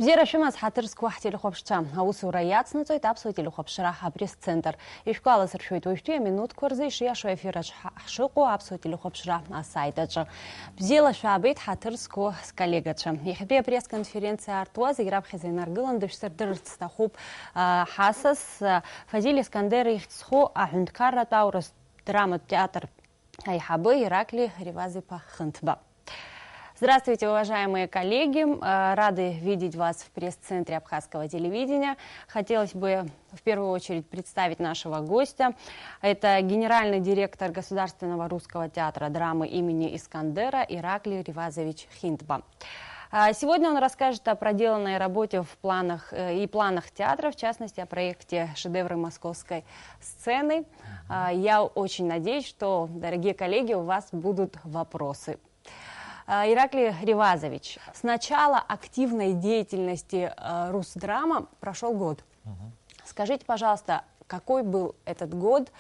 Бзерашымаз хатырск уахт телехопшча. Аус ураяцны цой тапсуй телехопшыра пресс-центр. Ишкуала сыршует уйштуя минут курзы шияшу эфирач хшуку апсуй телехопшыра сайтача. Бзела шабит хатырску с коллегача. Ихбе пресс-конференция артуаз играб хизайнаргылан дышсырдырц тахуб хасас Фазиль Искандер ихцху ахундкарра таурас драма театр Айхабы Иракли Ривазипа Хынтба. Здравствуйте, уважаемые коллеги. Рады видеть вас в пресс-центре Абхазского телевидения. Хотелось бы в первую очередь представить нашего гостя. Это генеральный директор Государственного русского театра драмы имени Искандера Иракли Ривазович Хынтба. Сегодня он расскажет о проделанной работе в планах театра, в частности, о проекте «Шедевры московской сцены». Я очень надеюсь, что, дорогие коллеги, у вас будут вопросы. Иракли Ривазович, с начала активной деятельности Русдрама прошел год. Скажите, пожалуйста, какой был этот год,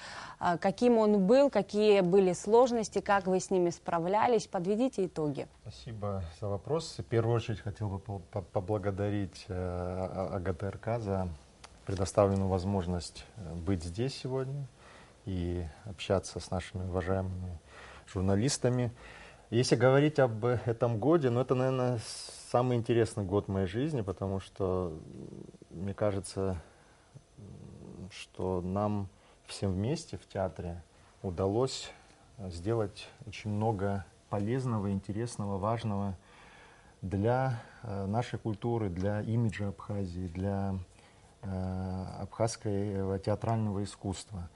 каким он был, какие были сложности, как вы с ними справлялись? Подведите итоги. Спасибо за вопрос. В первую очередь хотел бы поблагодарить АГТРК за предоставленную возможность быть здесь сегодня и общаться с нашими уважаемыми журналистами. Если говорить об этом годе, это, наверное, самый интересный год в моей жизни, потому что, мне кажется, что нам всем вместе в театре удалось сделать очень много полезного, интересного, важного для нашей культуры, для имиджа Абхазии, для абхазского театрального искусства.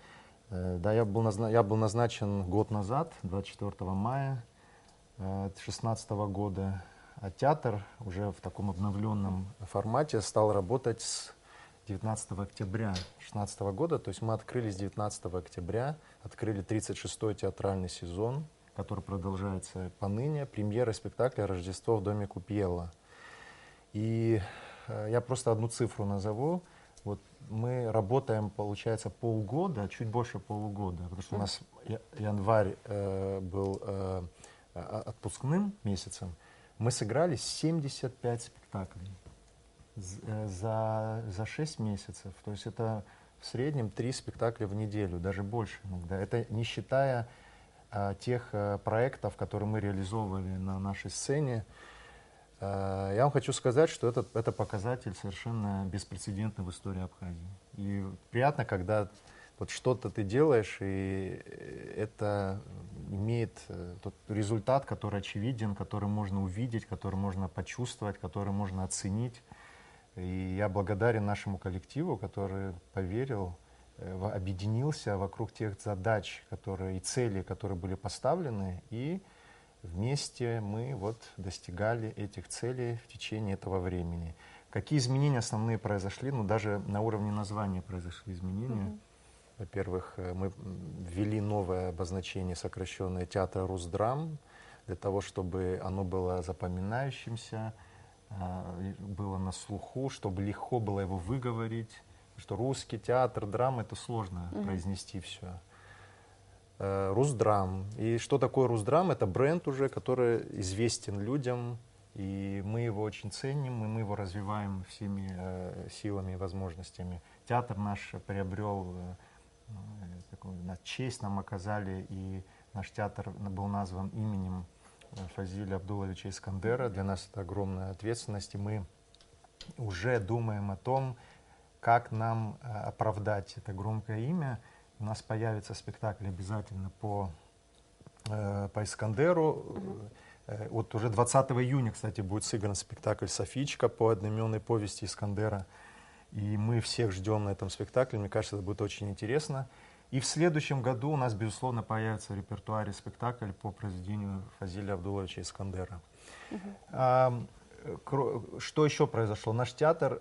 Да, я был назначен год назад, 24 мая 2016 года, а театр уже в таком обновленном формате стал работать с 19 октября 2016 года. То есть мы открылись 19 октября, открыли 36-й театральный сезон, который продолжается поныне, премьера спектакля «Рождество в доме Купьелла». И я просто одну цифру назову. Вот мы работаем, получается, полгода, чуть больше полугода, потому что у нас январь был отпускным месяцем. Мы сыграли 75 спектаклей за 6 месяцев. То есть это в среднем 3 спектакля в неделю, даже больше иногда. Это не считая тех проектов, которые мы реализовывали на нашей сцене. Я вам хочу сказать, что это показатель совершенно беспрецедентный в истории Абхазии. И приятно, когда вот что-то ты делаешь, и это имеет тот результат, который очевиден, который можно увидеть, который можно почувствовать, который можно оценить. И я благодарен нашему коллективу, который поверил, объединился вокруг тех задач и целей, которые были поставлены, и вместе мы достигали этих целей в течение этого времени. Какие изменения основные произошли? Даже на уровне названия произошли изменения. Во-первых, мы ввели новое обозначение, сокращенное «Театр Русдрам», для того, чтобы оно было запоминающимся, было на слуху, чтобы легко было его выговорить. Потому что русский театр, драма — это сложно произнести все. Русдрам. И что такое Русдрам? Это бренд уже, который известен людям, и мы его очень ценим, и мы его развиваем всеми силами и возможностями. Театр наш приобрел честь, нам оказали, и наш театр был назван именем Фазиля Абдуловича Искандера. Для нас это огромная ответственность, и мы уже думаем о том, как нам оправдать это громкое имя. У нас появится спектакль обязательно по Искандеру. Вот уже 20 июня, кстати, будет сыгран спектакль «Софичка» по одноименной повести Искандера. И мы всех ждем на этом спектакле. Мне кажется, это будет очень интересно. И в следующем году у нас, безусловно, появится в репертуаре спектакль по произведению Фазиля Абдуловича Искандера. Что еще произошло? Наш театр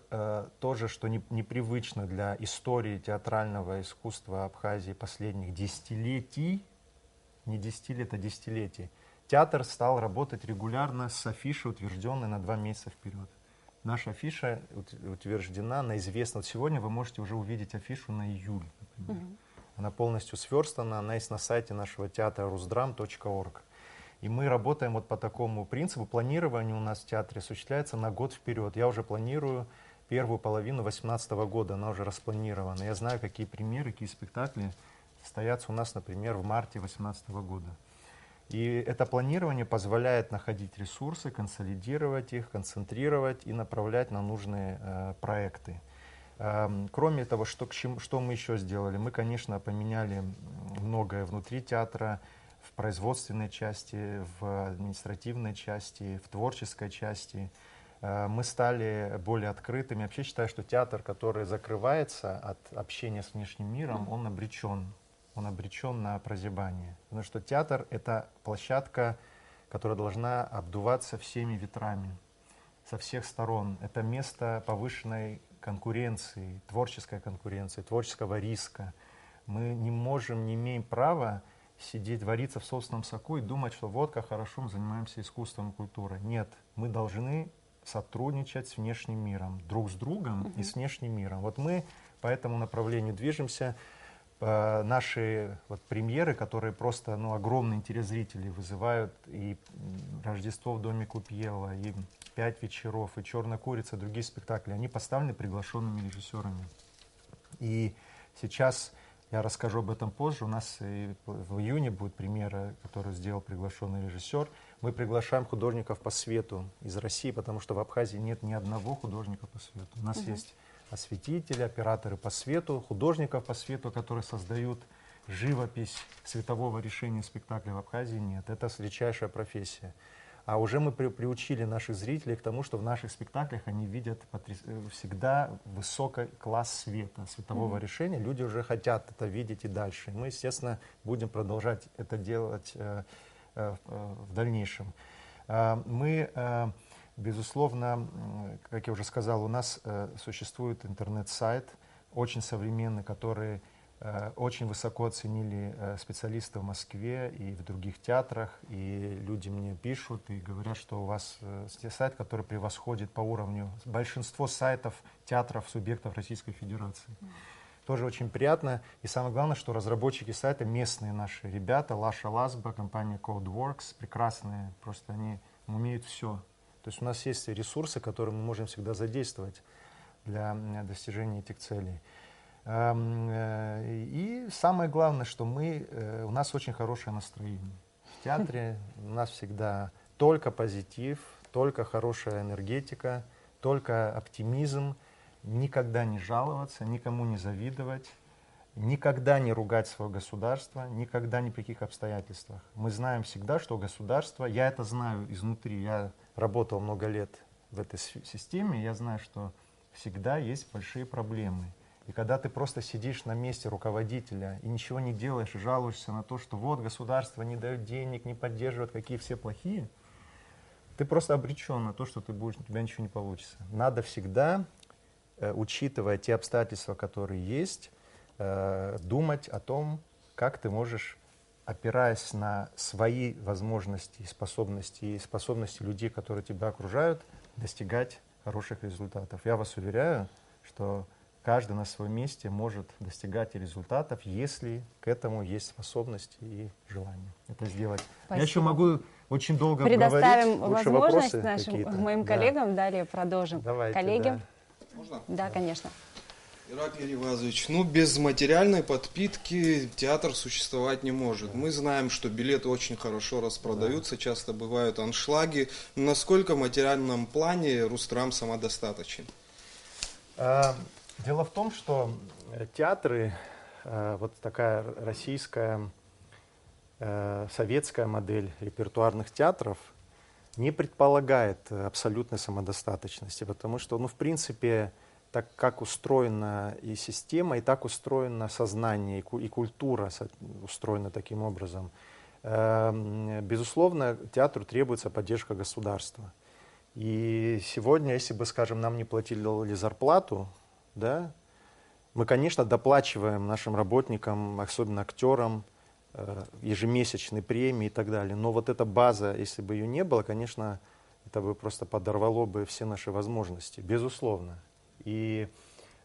тоже, что непривычно для истории театрального искусства Абхазии последних десятилетий, не 10 лет, а десятилетий. Театр стал работать регулярно с афишей, утвержденной на 2 месяца вперед. Наша афиша утверждена на известно. Вот сегодня вы можете уже увидеть афишу на июль, например. Она полностью сверстана, она есть на сайте нашего театра rusdram.org. И мы работаем вот по такому принципу. Планирование у нас в театре осуществляется на год вперед. Я уже планирую первую половину 2018 года, она уже распланирована. Я знаю, какие примеры, какие спектакли состоятся у нас, например, в марте 2018 года. И это планирование позволяет находить ресурсы, консолидировать их, концентрировать и направлять на нужные проекты. Кроме того, что мы еще сделали? Мы, конечно, поменяли многое внутри театра, в производственной части, в административной части, в творческой части. Мы стали более открытыми. Я вообще считаю, что театр, который закрывается от общения с внешним миром, он обречен. Он обречен на прозябание. Потому что театр — это площадка, которая должна обдуваться всеми ветрами, со всех сторон. Это место повышенной конкуренции, творческого риска. Мы не можем, не имеем права сидеть, вариться в собственном соку и думать, что вот как хорошо мы занимаемся искусством и культурой. Нет, мы должны сотрудничать с внешним миром, друг с другом и с внешним миром. Вот мы по этому направлению движемся. Наши премьеры, которые просто огромный интерес зрителей вызывают, и «Рождество в доме Купьела», и «Пять вечеров», и «Черная курица», другие спектакли, они поставлены приглашенными режиссерами. И сейчас, я расскажу об этом позже, у нас в июне будет премьера, которую сделал приглашенный режиссер. Мы приглашаем художников по свету из России, потому что в Абхазии нет ни одного художника по свету. У нас есть осветители, операторы по свету, художников по свету, которые создают живопись светового решения спектакля, в Абхазии нет. Это редчайшая профессия. А уже мы приучили наших зрителей к тому, что в наших спектаклях они видят всегда высокий класс света, светового решения. Люди уже хотят это видеть и дальше. И мы, естественно, будем продолжать это делать в дальнейшем. Мы, безусловно, как я уже сказал, у нас существует интернет-сайт, очень современный, который очень высоко оценили специалисты в Москве и в других театрах. И люди мне пишут и говорят, что у вас сайт, который превосходит по уровню большинство сайтов театров субъектов Российской Федерации. Тоже очень приятно. И самое главное, что разработчики сайта местные наши ребята, Лаша Лазба, компания CodeWorks, прекрасные, просто они умеют все. То есть у нас есть ресурсы, которые мы можем всегда задействовать для достижения этих целей. И самое главное, что у нас очень хорошее настроение. В театре у нас всегда только позитив, только хорошая энергетика, только оптимизм. Никогда не жаловаться, никому не завидовать, никогда не ругать свое государство, никогда ни при каких обстоятельствах. Мы знаем всегда, что государство, я это знаю изнутри, я работал много лет в этой системе, я знаю, что всегда есть большие проблемы. И когда ты просто сидишь на месте руководителя и ничего не делаешь, и жалуешься на то, что вот государство не дает денег, не поддерживает, какие все плохие, ты просто обречен на то, что у тебя ничего не получится. Надо всегда, учитывая те обстоятельства, которые есть, думать о том, как ты можешь, опираясь на свои возможности и способности людей, которые тебя окружают, достигать хороших результатов. Я вас уверяю, что каждый на своем месте может достигать результатов, если к этому есть способности и желание это сделать. Спасибо. Я еще могу очень долго Предоставим говорить. возможность моим коллегам, да. Далее продолжим. Давайте, коллеги? да. Можно? Да, конечно. Ираклий Ривазович, без материальной подпитки театр существовать не может. Мы знаем, что билеты очень хорошо распродаются, часто бывают аншлаги. Насколько в материальном плане Рустрам самодостаточен? Дело в том, что театры, вот такая российская, советская модель репертуарных театров не предполагает абсолютной самодостаточности, потому что, в принципе, так как устроена и система, и так устроено сознание, и культура устроена таким образом. Безусловно, театру требуется поддержка государства. И сегодня, если бы, скажем, нам не платили зарплату, да, мы, конечно, доплачиваем нашим работникам, особенно актерам, ежемесячные премии и так далее. Но вот эта база, если бы ее не было, конечно, это бы просто подорвало бы все наши возможности, безусловно. И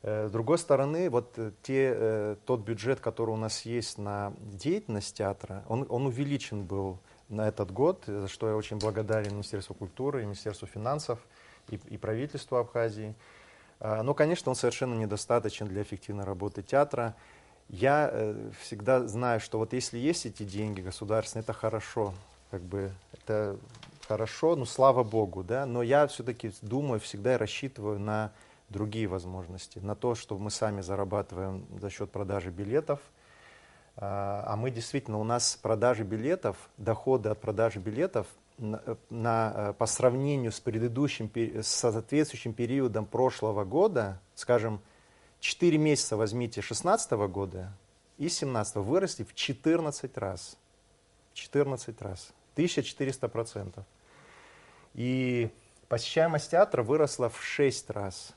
с другой стороны, тот бюджет, который у нас есть на деятельность театра, он увеличен был на этот год, за что я очень благодарен Министерству культуры, Министерству финансов и правительству Абхазии. Но, конечно, он совершенно недостаточен для эффективной работы театра. Я всегда знаю, что вот если есть эти деньги государственные, это хорошо, как бы это хорошо, ну слава богу, да. Но я все-таки думаю, всегда рассчитываю на другие возможности, на то, что мы сами зарабатываем за счет продажи билетов. А мы действительно, у нас продажи билетов, доходы от продажи билетов по сравнению с предыдущим, с соответствующим периодом прошлого года, скажем, 4 месяца возьмите 2016 года и 2017 выросли в 14 раз. 14 раз. 1400%. И посещаемость театра выросла в 6 раз.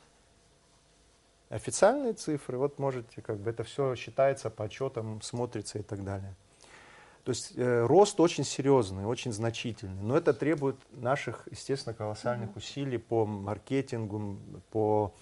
Официальные цифры, вот можете, как бы это все считается по отчетам, смотрится и так далее. То есть рост очень серьезный, очень значительный, но это требует наших, естественно, колоссальных усилий по маркетингу, по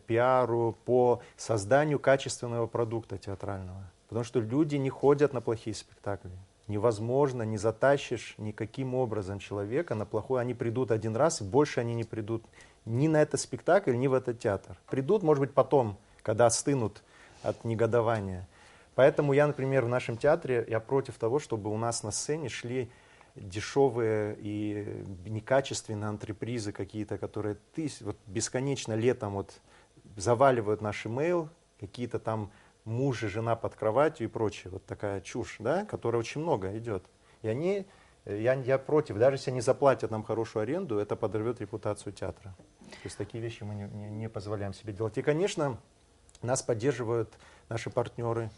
пиару, по созданию качественного продукта театрального. Потому что люди не ходят на плохие спектакли. Невозможно, не затащишь никаким образом человека на плохой. Они придут один раз, и больше они не придут ни на этот спектакль, ни в этот театр. Придут, может быть, потом, когда остынут от негодования. Поэтому я, например, в нашем театре, я против того, чтобы у нас на сцене шли дешевые и некачественные антрепризы какие-то, которые вот бесконечно летом вот заваливают наш имейл, какие-то там муж и жена под кроватью и прочее. Вот такая чушь, да, которая очень много идет. И они, я против, даже если они заплатят нам хорошую аренду, это подорвет репутацию театра. То есть такие вещи мы не позволяем себе делать. И, конечно, нас поддерживают наши партнеры.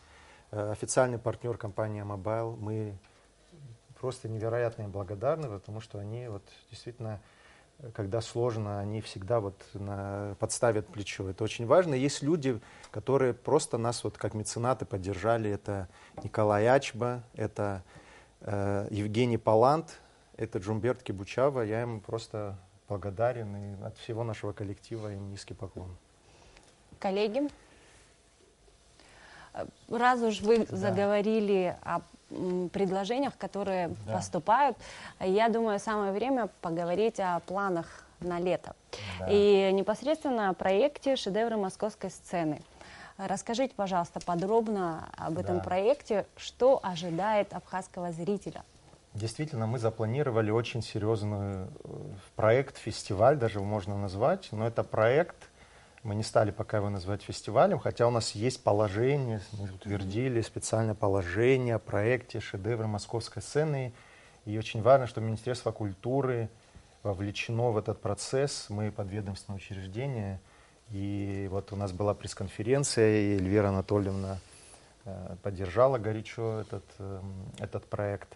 Официальный партнер компания Mobile. Мы просто невероятно им благодарны, потому что они вот действительно, когда сложно, они всегда вот подставят плечо. Это очень важно. Есть люди, которые просто нас вот как меценаты поддержали. Это Николай Ачба, это Евгений Палант, это Джумберт Кибучава. Я им просто благодарен, и от всего нашего коллектива им низкий поклон. Коллеги? Раз уж вы заговорили о предложениях, которые поступают, я думаю, самое время поговорить о планах на лето. И непосредственно о проекте «Шедевры московской сцены». Расскажите, пожалуйста, подробно об этом проекте, что ожидает абхазского зрителя. Действительно, мы запланировали очень серьезный проект, фестиваль даже можно назвать, но это проект. Мы не стали пока его называть фестивалем, хотя у нас есть положение, мы утвердили специальное положение о проекте «Шедевры московской сцены». И очень важно, что Министерство культуры вовлечено в этот процесс. Мы подведомственное учреждение. И вот у нас была пресс-конференция, и Эльвира Анатольевна поддержала горячо этот проект.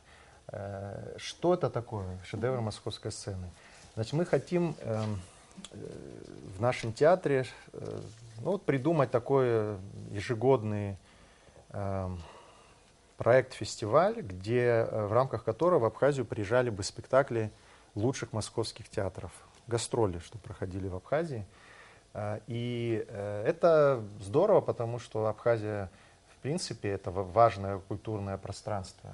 Что это такое «Шедевры московской сцены»? Значит, мы хотим в нашем театре придумать такой ежегодный проект-фестиваль, в рамках которого в Абхазию приезжали бы спектакли лучших московских театров, гастроли, что проходили в Абхазии. И это здорово, потому что Абхазия, в принципе, это важное культурное пространство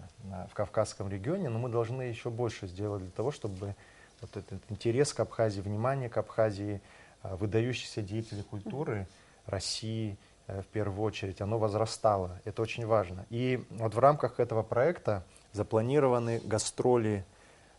в Кавказском регионе, но мы должны еще больше сделать для того, чтобы вот этот интерес к Абхазии, внимание к Абхазии, выдающихся деятелей культуры России, в первую очередь, оно возрастало. Это очень важно. И вот в рамках этого проекта запланированы гастроли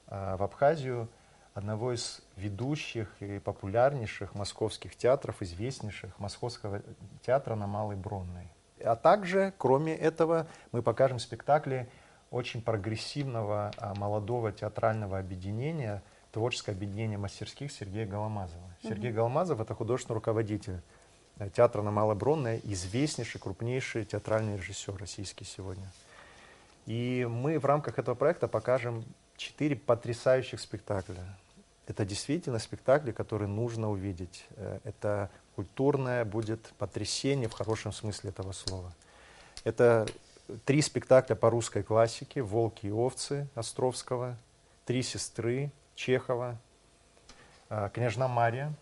в Абхазию одного из ведущих и популярнейших московских театров, известнейших Московского театра на Малой Бронной. А также, кроме этого, мы покажем спектакли очень прогрессивного молодого театрального объединения, творческое объединение мастерских Сергея Голомазова. Сергей Голомазов — это художественный руководитель театра на Малой Бронной, известнейший, крупнейший театральный режиссер российский сегодня. И мы в рамках этого проекта покажем 4 потрясающих спектакля. Это действительно спектакли, которые нужно увидеть. Это культурное будет потрясение в хорошем смысле этого слова. Это 3 спектакля по русской классике: «Волки и овцы» Островского, «Три сестры» Чехова, «Княжна Марья»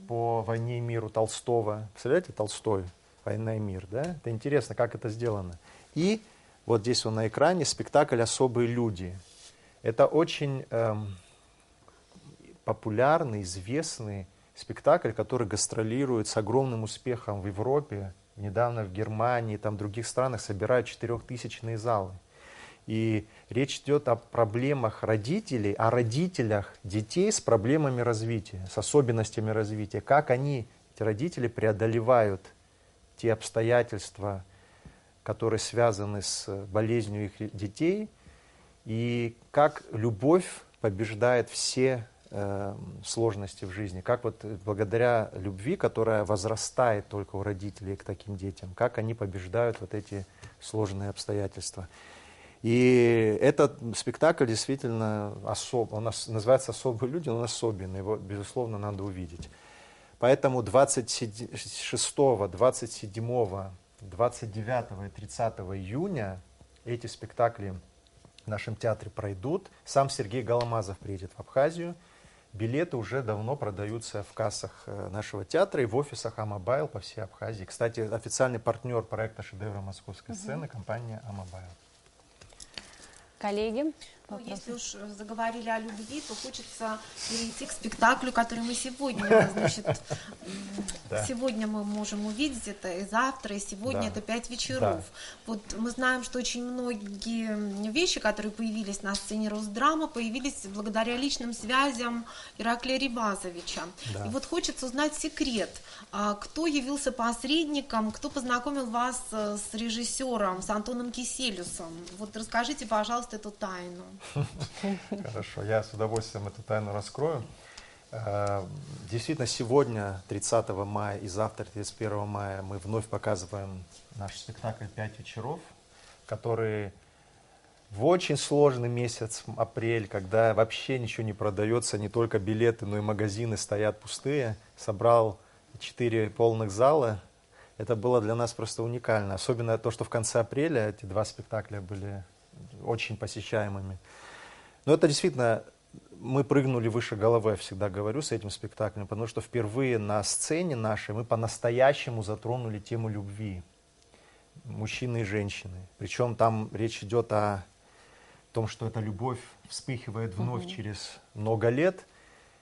по «Войне и миру» Толстого. Представляете, Толстой, «Война и мир», да? Это интересно, как это сделано. И вот здесь он на экране спектакль «Особые люди». Это очень популярный, известный спектакль, который гастролирует с огромным успехом в Европе. Недавно в Германии, там в других странах собирают 4000-тысячные залы. И речь идет о проблемах родителей, о родителях детей с проблемами развития, с особенностями развития. Как они, эти родители, преодолевают те обстоятельства, которые связаны с болезнью их детей, и как любовь побеждает все сложности в жизни, как вот благодаря любви, которая возрастает только у родителей к таким детям, как они побеждают вот эти сложные обстоятельства. И этот спектакль действительно особый, он называется «Особые люди», он особенный, его, безусловно, надо увидеть. Поэтому 26, 27, 29 и 30 июня эти спектакли в нашем театре пройдут. Сам Сергей Голомазов приедет в Абхазию. Билеты уже давно продаются в кассах нашего театра и в офисах Амобайл по всей Абхазии. Кстати, официальный партнер проекта «Шедевры московской сцены» — компания Амобайл. Коллеги? Ну, если уж заговорили о любви, то хочется перейти к спектаклю, который мы сегодня, значит, сегодня мы можем увидеть это и завтра, и сегодня это 5 вечеров. Да. Вот мы знаем, что очень многие вещи, которые появились на сцене Росдрама, появились благодаря личным связям Ираклия Ривазовича. Да. И вот хочется узнать секрет, кто явился посредником, кто познакомил вас с режиссером, с Антоном Киселюсом. Вот расскажите, пожалуйста, эту тайну. Хорошо, я с удовольствием эту тайну раскрою. Действительно, сегодня, 30 мая и завтра, 31 мая, мы вновь показываем наш спектакль «5 вечеров», который в очень сложный месяц, апрель, когда вообще ничего не продается, не только билеты, но и магазины стоят пустые, собрал 4 полных зала. Это было для нас просто уникально. Особенно то, что в конце апреля эти 2 спектакля были очень посещаемыми. Но это действительно, мы прыгнули выше головы, я всегда говорю, с этим спектаклем, потому что впервые на сцене нашей мы по-настоящему затронули тему любви. Мужчины и женщины. Причем там речь идет о том, что эта любовь вспыхивает вновь через много лет.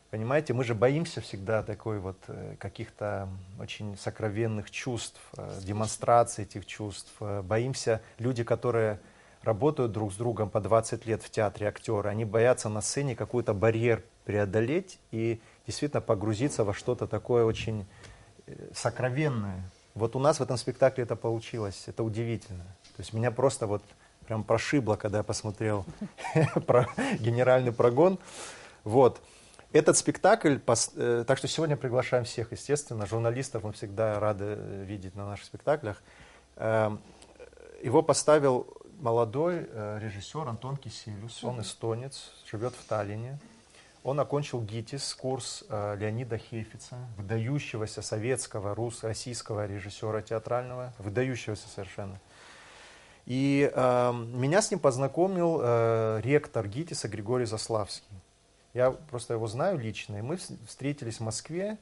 Понимаете, мы же боимся всегда такой вот каких-то очень сокровенных чувств, демонстрации этих чувств. Боимся, люди, которые работают друг с другом по 20 лет в театре, актеры, они боятся на сцене какой-то барьер преодолеть и действительно погрузиться во что-то такое очень сокровенное. Вот у нас в этом спектакле это получилось, это удивительно. То есть меня просто вот прям прошибло, когда я посмотрел про генеральный прогон. Вот. Этот спектакль, так что сегодня приглашаем всех, естественно, журналистов мы всегда рады видеть на наших спектаклях. Его поставил молодой режиссер Антон Киселюс, он эстонец, живет в Таллине. Он окончил ГИТИС, курс Леонида Хейфица, выдающегося советского, российского режиссера театрального, выдающегося совершенно. И меня с ним познакомил ректор ГИТИСа Григорий Заславский. Я просто его знаю лично, и мы встретились в Москве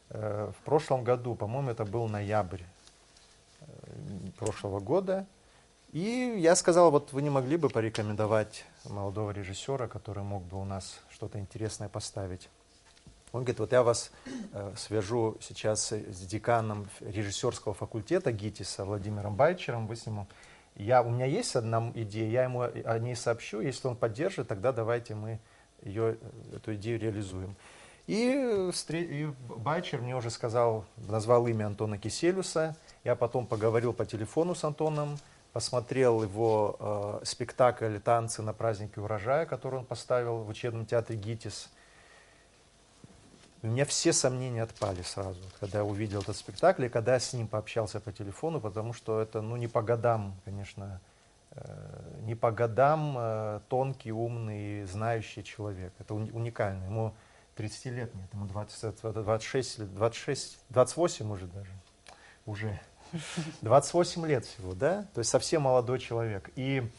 в прошлом году, по-моему, это был ноябрь прошлого года. И я сказал, вот вы не могли бы порекомендовать молодого режиссера, который мог бы у нас что-то интересное поставить. Он говорит, вот я вас свяжу сейчас с деканом режиссерского факультета ГИТИСа Владимиром Байчером, вы с ним... У меня есть одна идея, я ему о ней сообщу, если он поддержит, тогда давайте мы эту идею реализуем. И Байчер мне уже сказал, назвал имя Антона Киселюса, я потом поговорил по телефону с Антоном, посмотрел его спектакль «Танцы на празднике урожая», который он поставил в учебном театре ГИТИС. У меня все сомнения отпали сразу, когда я увидел этот спектакль, и когда я с ним пообщался по телефону, потому что это не по годам, конечно, не по годам тонкий, умный, знающий человек. Это уникально. Ему 30 лет нет, ему 26, 28 может даже. Уже. 28 лет всего, да? То есть совсем молодой человек. И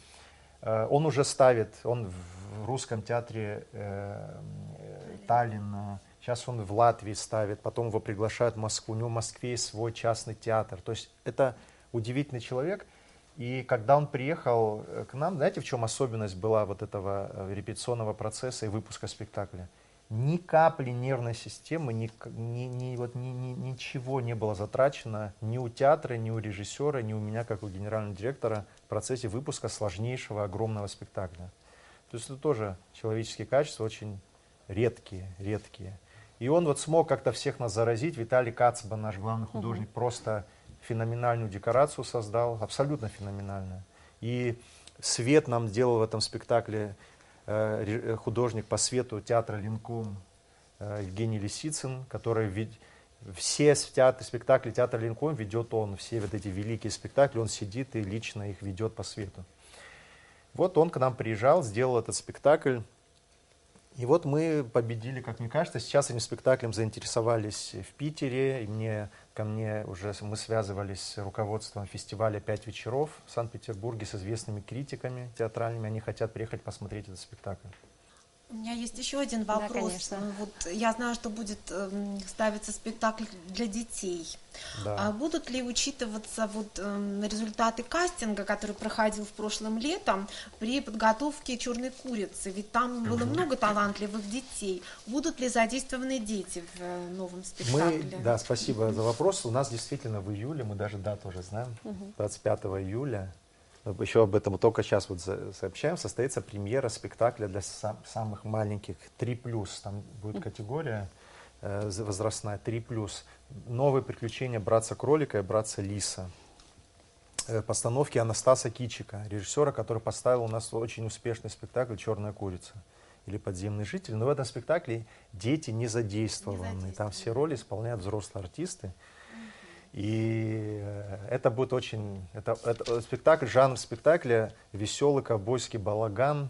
он уже ставит, он в русском театре Таллина, сейчас он в Латвии ставит, потом его приглашают в Москву, у него в Москве есть свой частный театр. То есть это удивительный человек. И когда он приехал к нам, знаете, в чем особенность была вот этого репетиционного процесса и выпуска спектакля? Ни капли нервной системы, ничего не было затрачено ни у театра, ни у режиссера, ни у меня, как у генерального директора, в процессе выпуска сложнейшего, огромного спектакля. То есть это тоже человеческие качества очень редкие. И он вот смог как-то всех нас заразить. Виталий Кацба, наш главный художник, просто феноменальную декорацию создал, абсолютно феноменальную. И свет нам сделал в этом спектакле художник по свету театра Линком Евгений Лисицын, который все спектакли театра Линком ведет он, все вот эти великие спектакли, он сидит и лично их ведет по свету. Вот он к нам приезжал, сделал этот спектакль, и вот мы победили, как мне кажется. Сейчас этим спектаклем заинтересовались в Питере, и ко мне уже мы связывались с руководством фестиваля «Пять вечеров» в Санкт-Петербурге с известными критиками театральными. Они хотят приехать посмотреть этот спектакль. У меня есть еще один вопрос. Да, вот я знаю, что будет ставиться спектакль для детей. Да. А будут ли учитываться результаты кастинга, который проходил в прошлом летом при подготовке «Черной курицы»? Ведь там было много талантливых детей. Будут ли задействованы дети в новом спектакле? Да, спасибо за вопрос. У нас действительно в июле, мы даже дату уже знаем, 25 июля, еще об этом только сейчас вот сообщаем, состоится премьера спектакля для самых маленьких 3+. Там будет категория возрастная 3+. Новые приключения братца-кролика и братца-лиса. Постановки Анастаса Кичика, режиссера, который поставил у нас очень успешный спектакль «Черная курица» или «Подземный житель». Но в этом спектакле дети не задействованы. Там все роли исполняют взрослые артисты. И это будет это спектакль, жанр спектакля веселый ковбойский балаган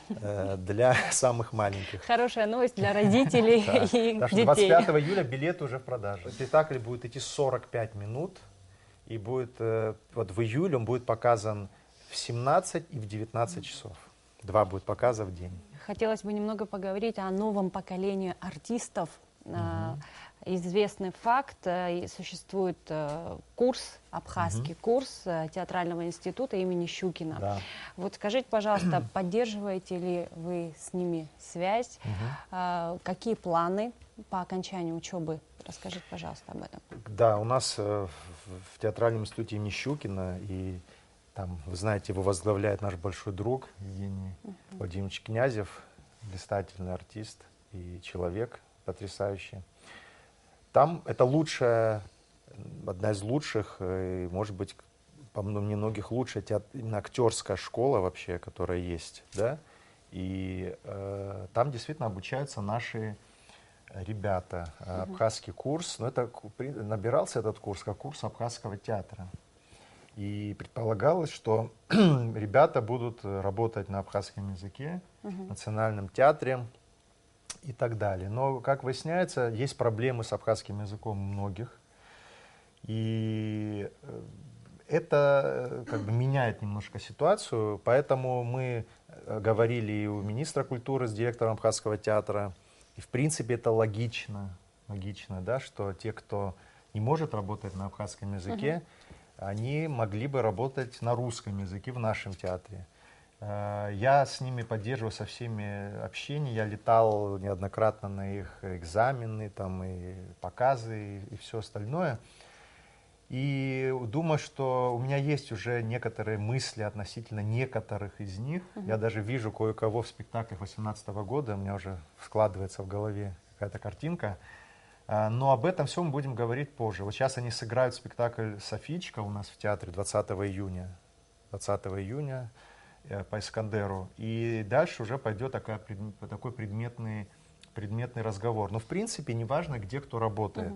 для самых маленьких. Хорошая новость для родителей и детей. 25 июля билеты уже в продаже. Спектакль будет идти 45 минут, и будет вот в июле он будет показан в 17 и в 19 часов. 2 будет показа в день. Хотелось бы немного поговорить о новом поколении артистов. Известный факт, существует курс, абхазский курс театрального института имени Щукина. Да. Вот скажите, пожалуйста, поддерживаете ли вы с ними связь? Какие планы по окончанию учебы? Расскажите, пожалуйста, об этом. Да, у нас в театральном институте имени Щукина, и там, вы знаете, его возглавляет наш большой друг Евгений Владимирович Князев, блистательный артист и человек потрясающий. Там это одна из лучших, и, может быть, по немногих лучшая именно актерская школа вообще, которая есть, да, и там действительно обучаются наши ребята. Абхазский курс, но набирался этот курс как курс абхазского театра. И предполагалось, что ребята будут работать на абхазском языке, в национальном театре и так далее. Но, как выясняется, есть проблемы с абхазским языком у многих. И это как бы меняет немножко ситуацию. Поэтому мы говорили и у министра культуры с директором абхазского театра. И в принципе это логично, да, что те, кто не может работать на абхазском языке, они могли бы работать на русском языке в нашем театре. Я с ними поддерживаю со всеми общение, я летал неоднократно на их экзамены, там, и показы, и все остальное. И думаю, что у меня есть уже некоторые мысли относительно некоторых из них. Я даже вижу кое-кого в спектаклях 2018 года, у меня уже складывается в голове какая-то картинка. Но об этом всем мы будем говорить позже. Вот сейчас они сыграют спектакль «Софичка» у нас в театре 20 июня. 20 июня по Искандеру. И дальше уже пойдет такой предметный разговор. Но в принципе неважно, где кто работает.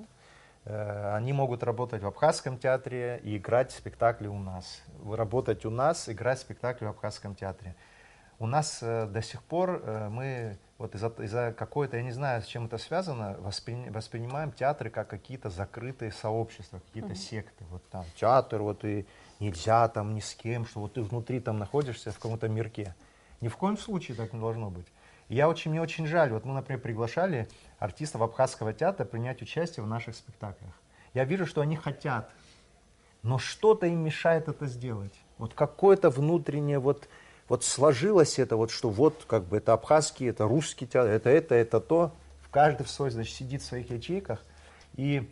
Они могут работать в абхазском театре и играть спектакли у нас. Работать у нас, играть спектакли в абхазском театре. У нас до сих пор мы вот из-за какой-то, я не знаю, с чем это связано, воспринимаем театры как какие-то закрытые сообщества, какие-то секты. Вот там театр, вот и нельзя там ни с кем, что вот ты внутри там находишься в каком-то мирке. Ни в коем случае так не должно быть. И мне очень жаль, вот мы, например, приглашали артистов абхазского театра принять участие в наших спектаклях. Я вижу, что они хотят, но что-то им мешает это сделать. Вот какое-то внутреннее, вот сложилось это, вот что вот как бы это абхазский, это русский театр, это то. Каждый в свой, значит, сидит в своих ячейках, и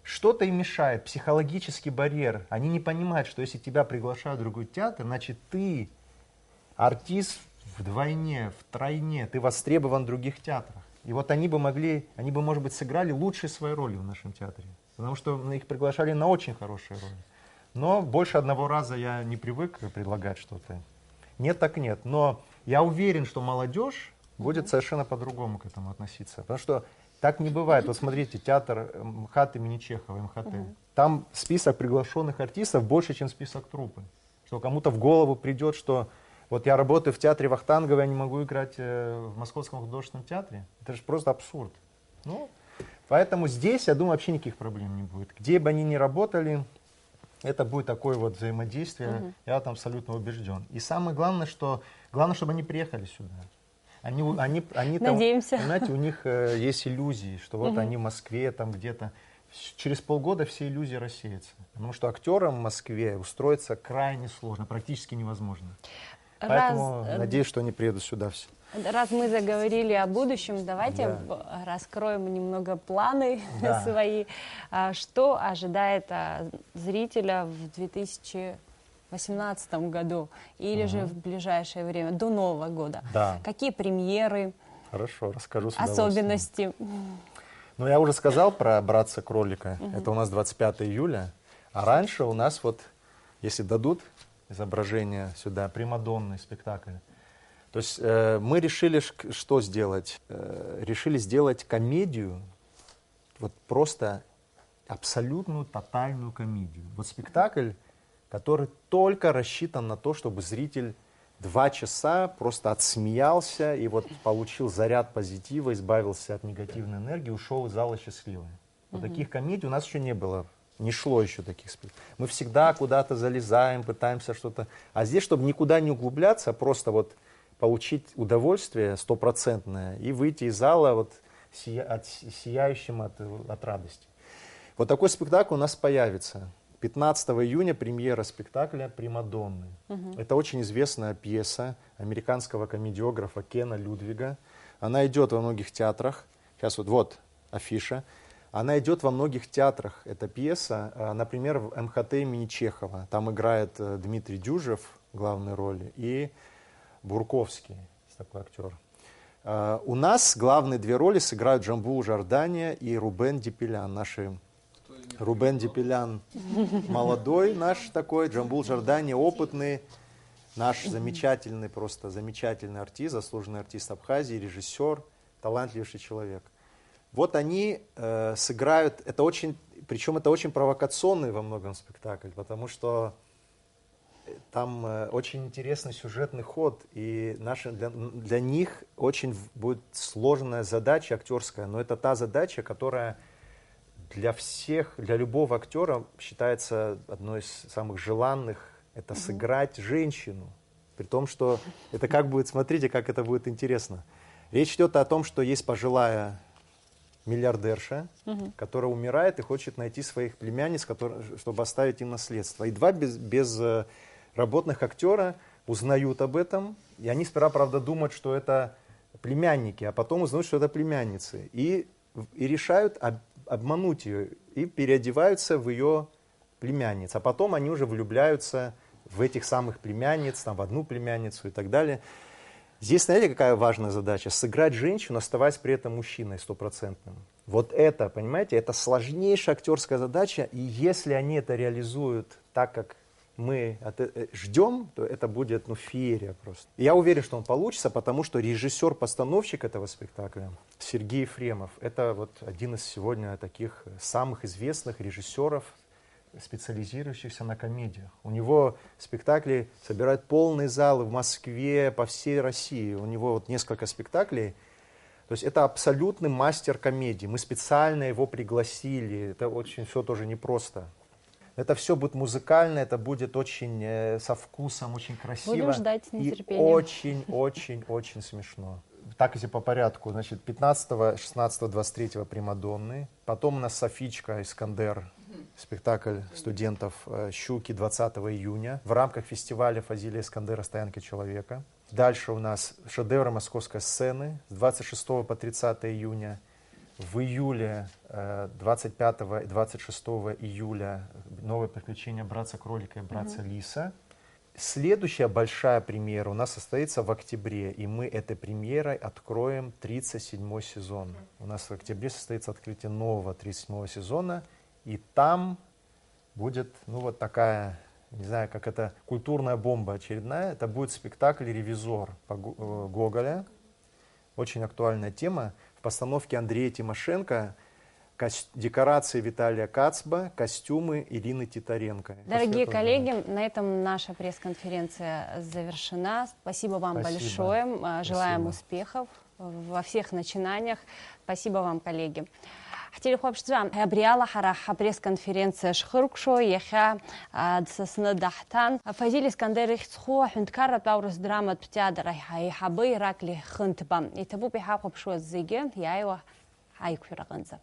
что-то им мешает, психологический барьер. Они не понимают, что если тебя приглашают в другой театр, значит ты артист вдвойне, втройне, ты востребован в других театрах. И вот они бы, может быть, сыграли лучшие свои роли в нашем театре. Потому что их приглашали на очень хорошие роли. Но больше одного раза я не привык предлагать что-то. Нет, так нет. Но я уверен, что молодежь будет совершенно по-другому к этому относиться. Потому что так не бывает. Вот смотрите, театр МХАТ имени Чехова, МХТ. Там список приглашенных артистов больше, чем список труппы. Что кому-то в голову придет, что вот я работаю в театре Вахтангова, я не могу играть в Московском художественном театре. Это же просто абсурд. Ну, поэтому здесь, я думаю, вообще никаких проблем не будет. Где бы они ни работали, это будет такое вот взаимодействие. Я в этом абсолютно убежден. И самое главное, чтобы они приехали сюда. Они Надеемся. Там, понимаете, у них есть иллюзии, что вот они в Москве, там где-то. Через полгода все иллюзии рассеются. Потому что актерам в Москве устроиться крайне сложно, практически невозможно. Поэтому надеюсь, что они приедут сюда все. Раз мы заговорили о будущем, давайте раскроем немного планы свои. Что ожидает зрителя в 2018 году или же в ближайшее время, до Нового года? Да. Какие премьеры? Хорошо, расскажу с особенности? Ну, я уже сказал про «Братца-кролика». Это у нас 25 июля. А раньше у нас вот, если дадут изображение сюда, «Примадонный» спектакль. То есть мы решили что сделать? Решили сделать комедию, вот просто абсолютную, тотальную комедию. Вот спектакль, который только рассчитан на то, чтобы зритель 2 часа просто отсмеялся и вот получил заряд позитива, избавился от негативной энергии, ушел из зала счастливым. Вот таких комедий у нас еще не было. Не шло еще таких спектаклей. Мы всегда куда-то залезаем, пытаемся что-то. А здесь, чтобы никуда не углубляться, просто вот получить удовольствие стопроцентное и выйти из зала вот сияющим от радости. Вот такой спектакль у нас появится. 15 июня премьера спектакля «Примадонны». Это очень известная пьеса американского комедиографа Кена Людвига. Она идет во многих театрах. Сейчас вот афиша. Она идет во многих театрах. Эта пьеса, например, в МХТ имени Чехова. Там играет Дмитрий Дюжев в главной роли и Бурковский, есть такой актер. У нас главные 2 роли сыграют Джамбул Жордания и Рубен Дипелян. Рубен Дипелян молодой наш такой, Джамбул Жордания опытный, наш замечательный, просто замечательный артист, заслуженный артист Абхазии, режиссер, талантливейший человек. Вот они сыграют, причем это очень провокационный во многом спектакль, потому что там очень интересный сюжетный ход, и для них очень будет сложная задача актерская, но это та задача, которая для любого актера считается одной из самых желанных, это сыграть женщину, при том, что это смотрите, как это будет интересно. Речь идет о том, что есть пожилая миллиардерша, которая умирает и хочет найти своих племянниц, чтобы оставить им наследство. И 2 безработных актера узнают об этом, и они сперва, правда, думают, что это племянники, а потом узнают, что это племянницы. И решают обмануть ее, и переодеваются в ее племянниц. А потом они уже влюбляются в этих самых племянниц, в одну племянницу и так далее. Здесь, знаете, какая важная задача? Сыграть женщину, оставаясь при этом мужчиной стопроцентным. Вот это, понимаете, это сложнейшая актерская задача, и если они это реализуют так, как мы ждем, то это будет феерия просто. И я уверен, что он получится, потому что режиссер-постановщик этого спектакля Сергей Ефремов, это вот один из сегодня таких самых известных режиссеров, специализирующихся на комедиях. У него спектакли собирают полные залы в Москве, по всей России. У него вот несколько спектаклей. То есть это абсолютный мастер комедии. Мы специально его пригласили. Это очень все тоже непросто. Это все будет музыкально, это будет очень со вкусом, очень красиво. Будем ждать с нетерпением. И очень смешно. Так, если по порядку, значит, 15, 16, 23 «Примадонны». Потом у нас Софичка, Искандер, спектакль студентов «Щуки» 20 июня в рамках фестиваля Фазилия Искандера «Стоянка человека». Дальше у нас шедевры московской сцены с 26 по 30 июня. В июле, 25 и 26 июля, новое приключение братца-кролика и братца-лиса. Следующая большая премьера у нас состоится в октябре, и мы этой премьерой откроем 37-й сезон. У нас в октябре состоится открытие нового 37-го сезона, и там будет, ну, вот такая, не знаю, как это, культурная бомба очередная. Это будет спектакль «Ревизор» по Гоголя. Очень актуальная тема. В постановке Андрея Тимошенко, декорации Виталия Кацба, костюмы Ирины Титаренко. Дорогие коллеги, на этом наша пресс-конференция завершена. Спасибо вам большое. Желаем успехов во всех начинаниях. Спасибо вам, коллеги. Телехопштрам Габриэла Хараха пресс-конференция Шхуркшо Яха Дсасна Дахтан Фазилий Искандер Ихцху Хунткара Таурус драма театра Хабы Иракли Хунтба. И табу бихапшо зиген яйва айкфираганза.